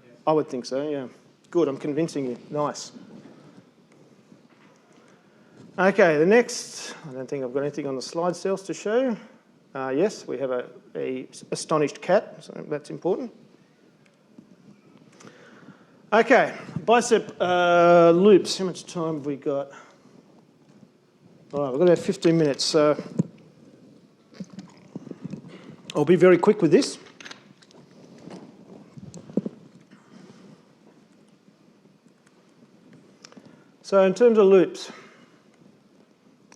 Yeah. I would think so, yeah. Good, I'm convincing you. Nice. Okay, the next, I don't think I've got anything on the slide cells to show. Yes, we have a astonished cat, so that's important. Okay, Bicep loops. How much time have we got? All right, we've got about 15 minutes, so I'll be very quick with this. So in terms of loops,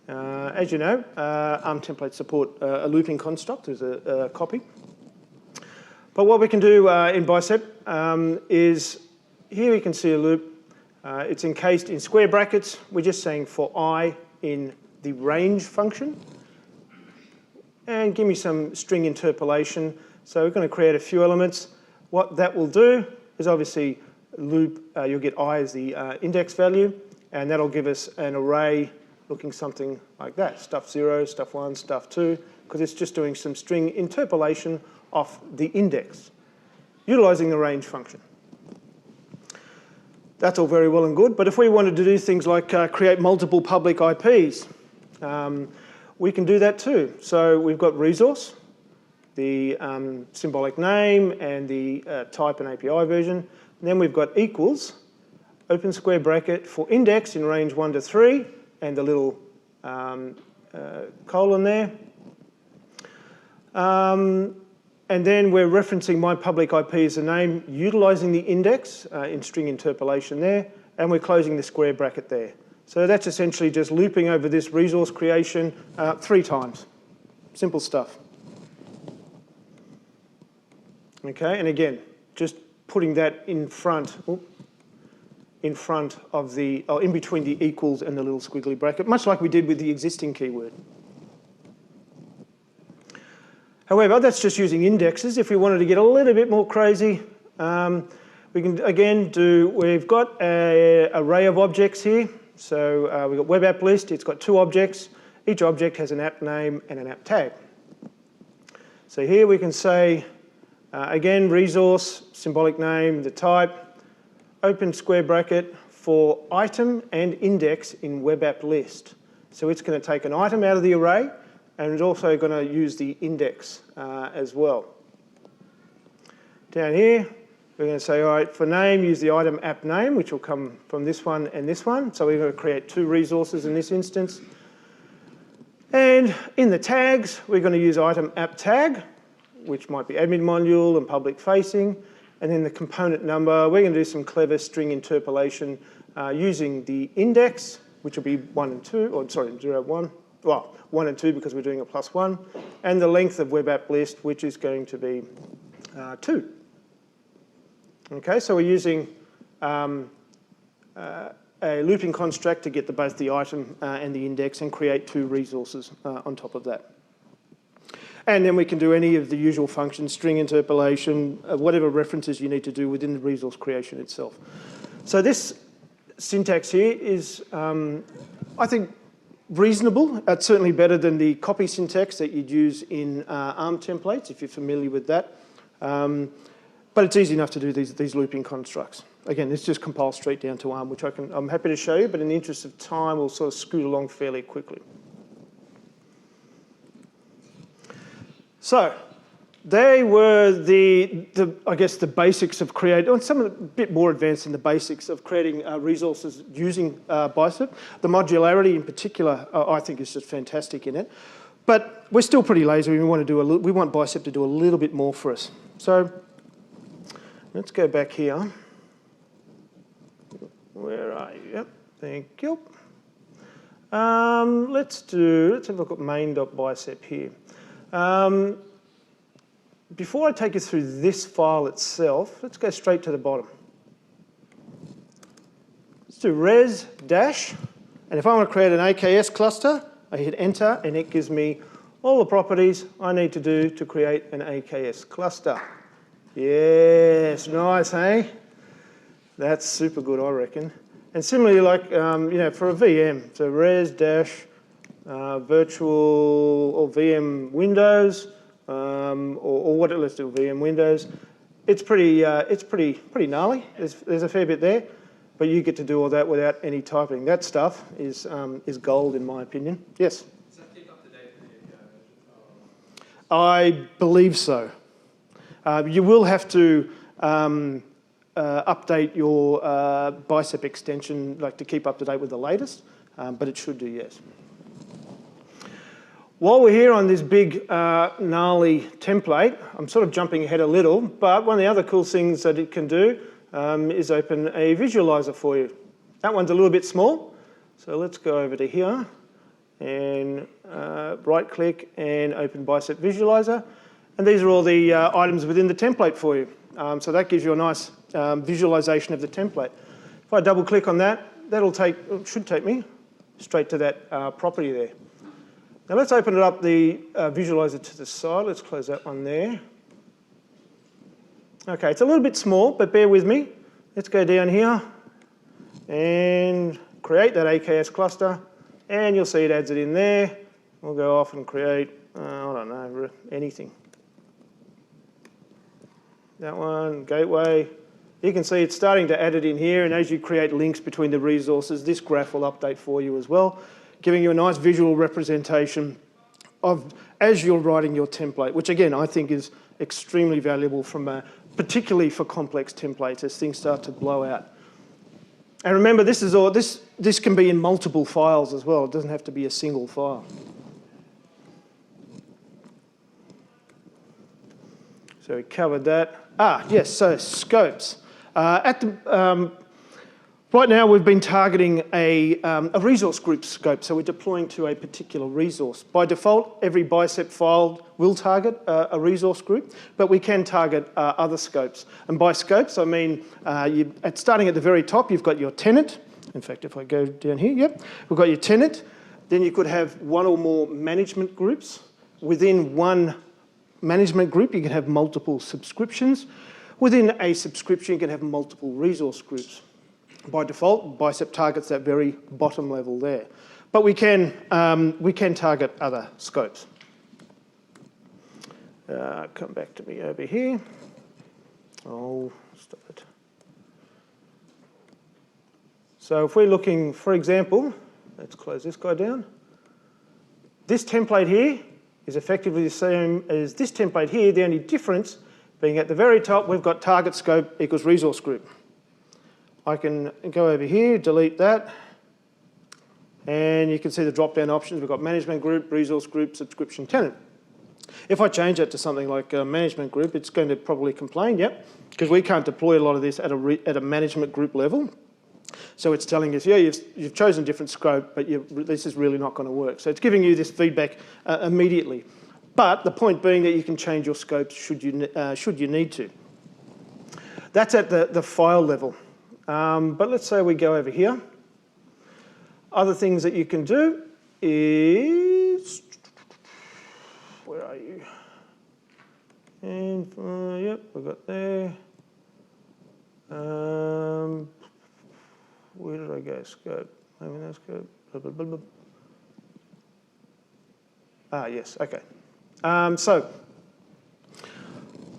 as you know, ARM templates support a looping construct as a copy. But what we can do in Bicep is, here you can see a loop. It's encased in square brackets. We're just saying for I in the range function. And give me some string interpolation. So we're going to create a few elements. What that will do is obviously loop, you'll get I as the index value, and that'll give us an array looking something like that. Stuff 0, stuff 1, stuff 2, because it's just doing some string interpolation off the index, utilizing the range function. That's all very well and good, but if we wanted to do things like create multiple public IPs, we can do that too. So we've got resource, the symbolic name and the type and API version. And then we've got equals, open square bracket for index in range 1 to 3, and the little colon there. And then we're referencing my public IP as a name, utilizing the index in string interpolation there, and we're closing the square bracket there. So that's essentially just looping over this resource creation 3 times. Simple stuff. Okay, and again, just putting that in front of the, in between the equals and the little squiggly bracket, much like we did with the existing keyword. However, that's just using indexes. If we wanted to get a little bit more crazy, we can again we've got an array of objects here. So we've got web app list, it's got 2 objects. Each object has an app name and an app tag. So here we can say, again, resource, symbolic name, the type, open square bracket for item and index in web app list. So it's going to take an item out of the array, and it's also going to use the index as well. Down here, we're going to say, all right, for name, use the item app name, which will come from this one and this one. So we're going to create 2 resources in this instance. And in the tags, we're going to use item app tag, which might be admin module and public facing. And then the component number, we're going to do some clever string interpolation using the index, which will be 1 and 2, or sorry, 0, 1. Well, 1 and 2 because we're doing a +1, and the length of web app list, which is going to be 2. Okay, so we're using a looping construct to get both the item and the index and create 2 resources on top of that. And then we can do any of the usual functions, string interpolation, whatever references you need to do within the resource creation itself. So this syntax here is, I think, reasonable. It's certainly better than the copy syntax that you'd use in ARM templates, if you're familiar with that. But it's easy enough to do these looping constructs. Again, this just compiles straight down to ARM, which I'm happy to show you, but in the interest of time, we'll sort of scoot along fairly quickly. So they were I guess the basics of creating, some of the bit more advanced in the basics of creating resources using Bicep. The modularity in particular, I think, is just fantastic in it. But we're still pretty lazy. We want Bicep to do a little bit more for us. So let's go back here. Where are you? Yep, thank you. Let's have a look at main.bicep here. Before I take you through this file itself, let's go straight to the bottom. Let's do res dash, and if I want to create an AKS cluster, I hit enter, and it gives me all the properties I need to do to create an AKS cluster. Yes, nice, hey? That's super good, I reckon. And similarly, like for a VM, so res dash virtual or VM Windows, or what? Let's do VM Windows. It's pretty gnarly. There's a fair bit there, but you get to do all that without any typing. That stuff is gold, in my opinion. Yes. Does that keep up to date with the API? I believe so. You will have to update your Bicep extension, like to keep up to date with the latest, but it should do, yes. While we're here on this big, gnarly template, I'm sort of jumping ahead a little, but one of the other cool things that it can do is open a visualizer for you. That one's a little bit small, so let's go over to here and right-click and open Bicep Visualizer. And these are all the items within the template for you. So that gives you a nice visualization of the template. If I double-click on that, should take me straight to that property there. Now let's open it up, the visualizer to the side. Let's close that one there. Okay, it's a little bit small, but bear with me. Let's go down here and create that AKS cluster, and you'll see it adds it in there. We'll go off and create, I don't know, anything. That one, gateway, You can see it's starting to add it in here, and as you create links between the resources, this graph will update for you as well, giving you a nice visual representation of as you're writing your template, which again I think is extremely valuable particularly for complex templates as things start to blow out. And remember, this can be in multiple files as well. It doesn't have to be a single file. So we covered that. Yes, so scopes. Right now we've been targeting a resource group scope, so we're deploying to a particular resource. By default, every Bicep file will target a resource group, but we can target other scopes. And by scopes, I mean, starting at the very top, you've got your tenant. In fact, if I go down here, yep, we've got your tenant. Then you could have one or more management groups. Within one management group, you can have multiple subscriptions. Within a subscription, you can have multiple resource groups. By default, Bicep targets that very bottom level there. But we can target other scopes. Come back to me over here. Oh, stop it. So if we're looking, for example, let's close this guy down. This template here is effectively the same as this template here. The only difference being at the very top, we've got target scope equals resource group. I can go over here, delete that, and you can see the drop-down options. We've got management group, resource group, subscription tenant. If I change that to something like a management group, it's going to probably complain, yep, because we can't deploy a lot of this at a management group level. So it's telling us, yeah, you've chosen different scope, but this is really not going to work. So it's giving you this feedback immediately. But the point being that you can change your scopes should you need to. That's at the file level. But let's say we go over here. Other things that you can do is, where are you? And yep, we've got there. Where did I go? Scope. I mean, that's scope. Blah, blah, blah, blah. Yes, okay. So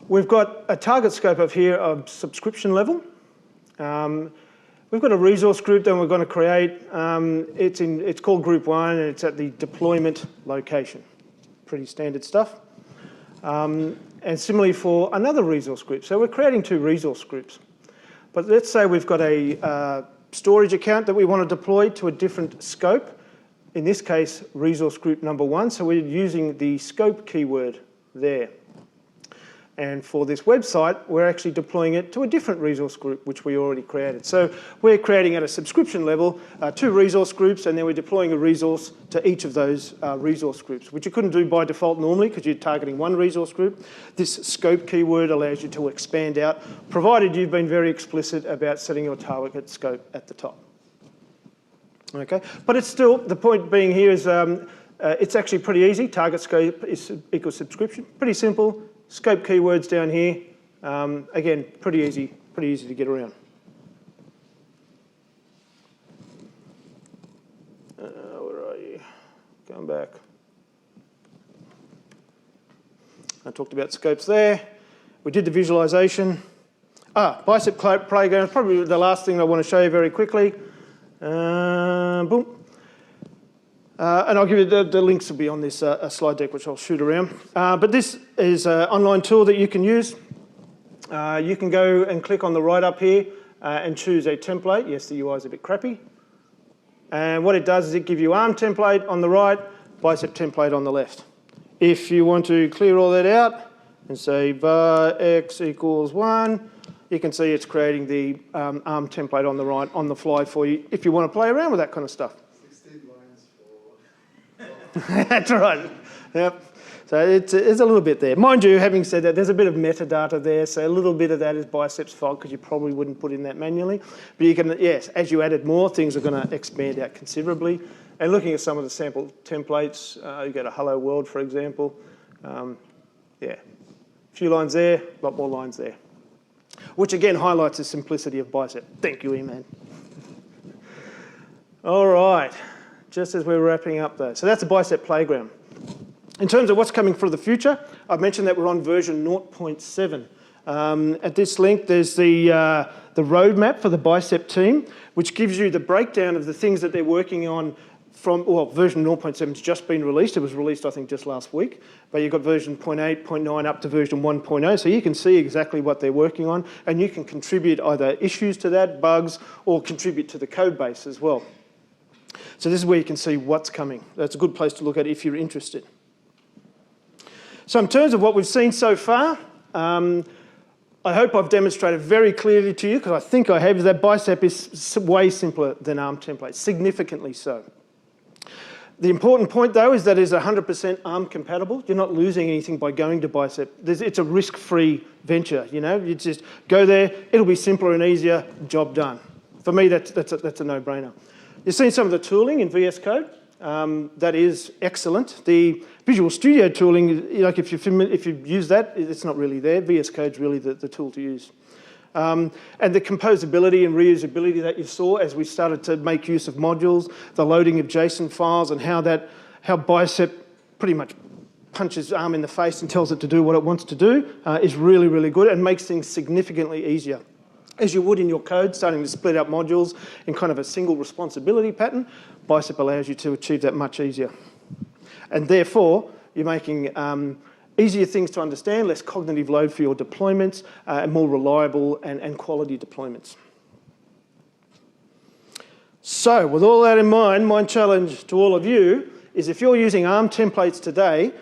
we've got a target scope of here of subscription level. We've got a resource group that we're going to create. It's called Group 1, and it's at the deployment location. Pretty standard stuff. And similarly for another resource group. So we're creating two resource groups. But let's say we've got a storage account that we want to deploy to a different scope. In this case, resource group number 1. So we're using the scope keyword there. And for this website, we're actually deploying it to a different resource group, which we already created. So we're creating at a subscription level 2 resource groups, and then we're deploying a resource to each of those resource groups, which you couldn't do by default normally because you're targeting one resource group. This scope keyword allows you to expand out, provided you've been very explicit about setting your target scope at the top. Okay, but it's still, the point being here is it's actually pretty easy. Target scope is equals subscription. Pretty simple. Scope keywords down here. Again, pretty easy to get around. Where are you? Going back. I talked about scopes there. We did the visualization. Bicep playground, probably the last thing I want to show you very quickly. Boom. And I'll give you the links will be on this slide deck, which I'll shoot around. But this is an online tool that you can use. You can go and click on the right up here and choose a template. Yes, the UI is a bit crappy. And what it does is it gives you ARM template on the right, Bicep template on the left. If you want to clear all that out and say var x equals 1, you can see it's creating the ARM template on the right on the fly for you if you want to play around with that kind of stuff. 16 lines for... That's right. Yep. So it's a little bit there. Mind you, having said that, there's a bit of metadata there, so a little bit of that is Bicep's fault because you probably wouldn't put in that manually. But you can, yes, as you added more, things are going to expand out considerably. And looking at some of the sample templates, you go to Hello World, for example. Yeah, a few lines there, a lot more lines there. Which again highlights the simplicity of Bicep. Thank you, E-Man. All right, just as we're wrapping up though. So that's a Bicep playground. In terms of what's coming for the future, I've mentioned that we're on version 0.7 At this link, there's the roadmap for the Bicep team, which gives you the breakdown of the things that they're working on from, well, version 0.7 has just been released. It was released, I think, just last week. But you've got version 0.8, 0.9 up to version 1.0. So you can see exactly what they're working on, and you can contribute either issues to that, bugs, or contribute to the code base as well. So this is where you can see what's coming. That's a good place to look at if you're interested. So in terms of what we've seen so far, I hope I've demonstrated very clearly to you, because I think I have, that Bicep is way simpler than ARM templates, significantly so. The important point, though, is that it's 100% ARM compatible. You're not losing anything by going to Bicep. It's a risk-free venture, you know. You just go there, it'll be simpler and easier, job done. For me, that's a no-brainer. You've seen some of the tooling in VS Code. That is excellent. The Visual Studio tooling, like if you use that, it's not really there. VS Code's really the tool to use. And the composability and reusability that you saw as we started to make use of modules, the loading of JSON files, and how Bicep pretty much punches ARM in the face and tells it to do what it wants to do is really, really good and makes things significantly easier. As you would in your code, starting to split up modules in kind of a single responsibility pattern, Bicep allows you to achieve that much easier. And therefore, you're making easier things to understand, less cognitive load for your deployments, and more reliable and quality deployments. So with all that in mind, my challenge to all of you is if you're using ARM templates today,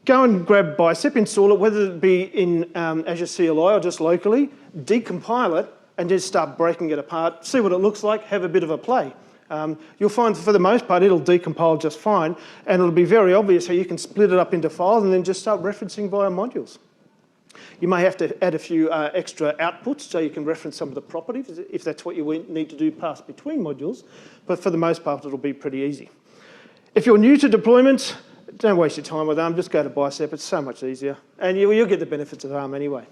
go and grab Bicep, install it, whether it be in Azure CLI or just locally, decompile it, and just start breaking it apart, see what it looks like, have a bit of a play. You'll find for the most part it'll decompile just fine, and it'll be very obvious how you can split it up into files and then just start referencing via modules. You may have to add a few extra outputs so you can reference some of the properties if that's what you need to do pass between modules, but for the most part it'll be pretty easy. If you're new to deployments, don't waste your time with ARM, just go to Bicep, it's so much easier, and you'll get the benefits of ARM anyway.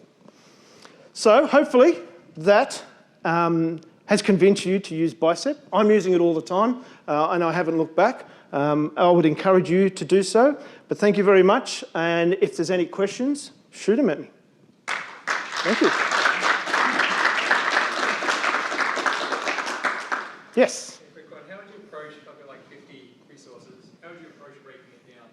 So hopefully that has convinced you to use Bicep. I'm using it all the time, and I haven't looked back. I would encourage you to do so, but thank you very much, and if there's any questions, shoot them at me. Thank you. Yes? A quick one. How would you approach, if I've got like 50 resources, how would you approach breaking it down?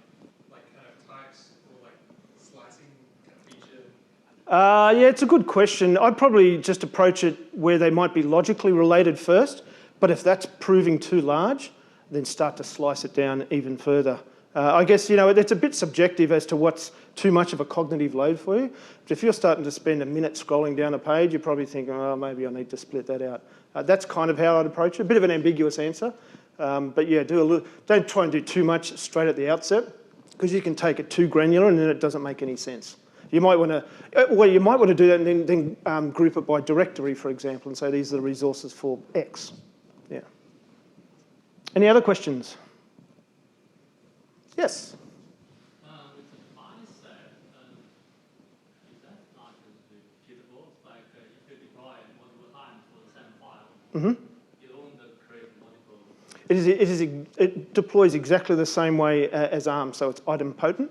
Like kind of types or like slicing kind of feature? Yeah, it's a good question. I'd probably just approach it where they might be logically related first, but if that's proving too large, then start to slice it down even further. I guess, you know, it's a bit subjective as to what's too much of a cognitive load for you. But if you're starting to spend a minute scrolling down a page, you're probably thinking, oh, maybe I need to split that out. That's kind of how I'd approach it. A bit of an ambiguous answer. But yeah, don't try and do too much straight at the outset, because you can take it too granular and then it doesn't make any sense. You might want to do that and then group it by directory, for example, and say these are the resources for X. Yeah. Any other questions? Yes? With the Bicep, is that not repeatable? Like if you deploy multiple times for the same file, you don't create multiple... It deploys exactly the same way as ARM, so it's idempotent.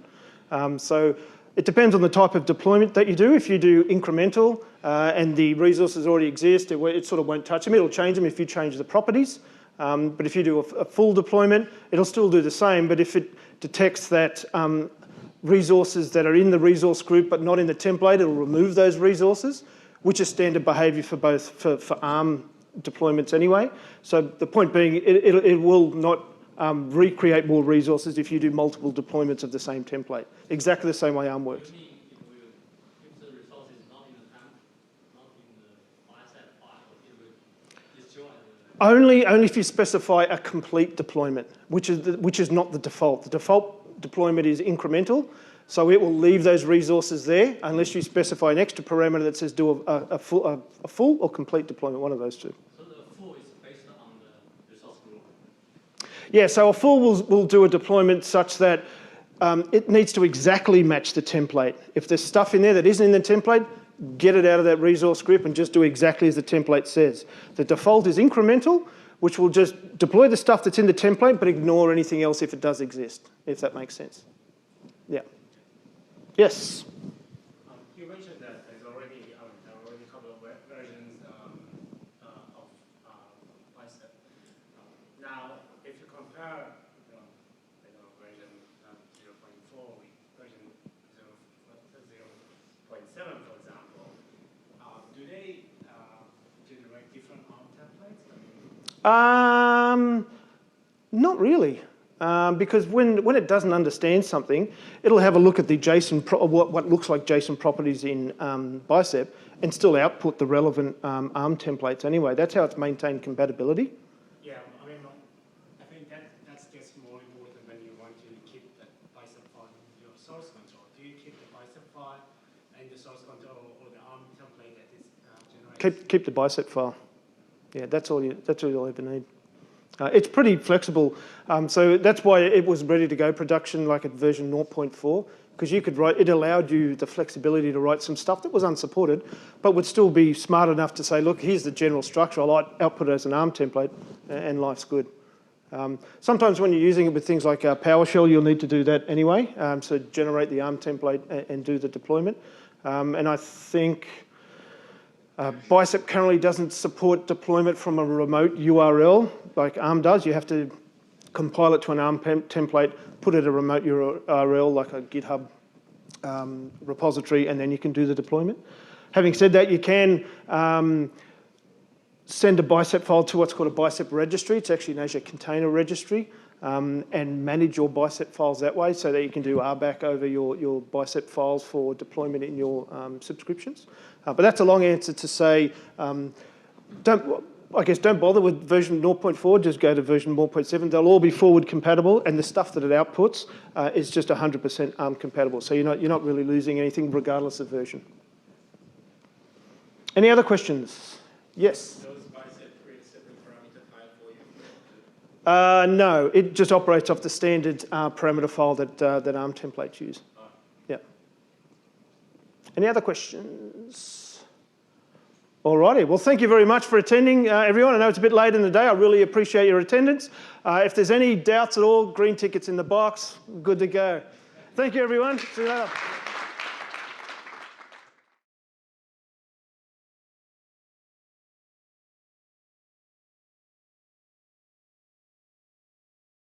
So it depends on the type of deployment that you do. If you do incremental and the resources already exist, it sort of won't touch them. It'll change them if you change the properties. But if you do a full deployment, it'll still do the same. But if it detects that resources that are in the resource group but not in the template, it'll remove those resources, which is standard behavior for both for ARM deployments anyway. So the point being, it will not recreate more resources if you do multiple deployments of the same template. Exactly the same way ARM works. If the resource is not in the Bicep file, it will destroy the... Only if you specify a complete deployment, which is not the default. The default deployment is incremental, so it will leave those resources there unless you specify an extra parameter that says do a full or complete deployment, one of those two. So the full is based on the resource group? Yeah, so a full will do a deployment such that it needs to exactly match the template. If there's stuff in there that isn't in the template, get it out of that resource group and just do exactly as the template says. The default is incremental, which will just deploy the stuff that's in the template but ignore anything else if it does exist, if that makes sense. Yeah. Yes? You mentioned that there's already Not really. Because when it doesn't understand something, it'll have a look at the JSON, what looks like JSON properties in Bicep and still output the relevant ARM templates anyway. That's how it's maintained compatibility. Yeah, I mean, I think that's just more important when you want to keep the Bicep file in your source control. Do you keep the Bicep file in the source control or the ARM template that is generated? Keep the Bicep file. Yeah, that's all you'll ever need. It's pretty flexible, so that's why it was ready to go production like at version 0.4, because you could write, it allowed you the flexibility to write some stuff that was unsupported, but would still be smart enough to say, look, here's the general structure, I'll output it as an ARM template, and life's good. Sometimes when you're using it with things like PowerShell, you'll need to do that anyway, so generate the ARM template and do the deployment. And I think Bicep currently doesn't support deployment from a remote URL like ARM does. You have to compile it to an ARM template, put it a remote URL like a GitHub repository, and then you can do the deployment. Having said that, you can send a Bicep file to what's called a Bicep registry. It's actually an Azure container registry, and manage your Bicep files that way so that you can do RBAC over your Bicep files for deployment in your subscriptions. But that's a long answer to say, don't bother with version 0.4, just go to version 1.7. They'll all be forward compatible, and the stuff that it outputs is just 100% ARM compatible. So you're not really losing anything regardless of version. Any other questions? Yes? Does Bicep create a separate parameter file for you? No, it just operates off the standard parameter file that ARM templates use. Oh. Yeah. Any other questions? Alrighty, well, thank you very much for attending, everyone. I know it's a bit late in the day. I really appreciate your attendance. If there's any doubts at all, green tickets in the box, good to go. Thank you, everyone. See you later.